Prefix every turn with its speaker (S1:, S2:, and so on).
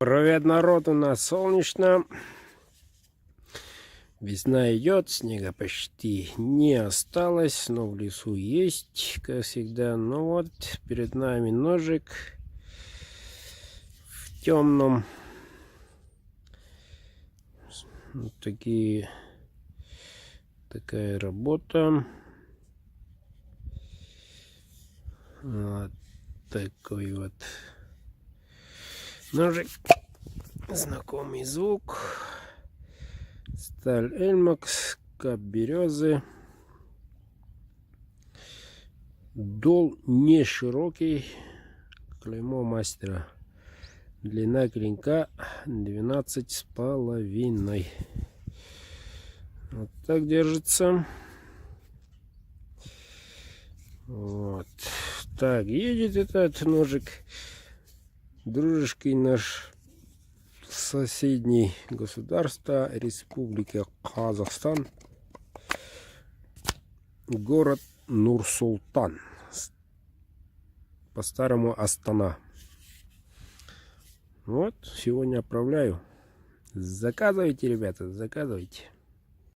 S1: Привет, народ, у нас солнечно. Весна идет, снега почти не осталось, но в лесу есть, как всегда. Ну вот, перед нами ножик в темном. Вот такая работа. Вот такой вот ножик. Знакомый звук. Сталь Эльмакс, кап березы. Дол не широкий. Клеймо мастера. Длина клинка 12,5. Вот так держится. Вот. Так, едет этот ножик. Дружеский наш соседней государства, Республика Казахстан, город Нур-Султан, по-старому Астана. Вот, сегодня отправляю. Заказывайте, ребята, заказывайте.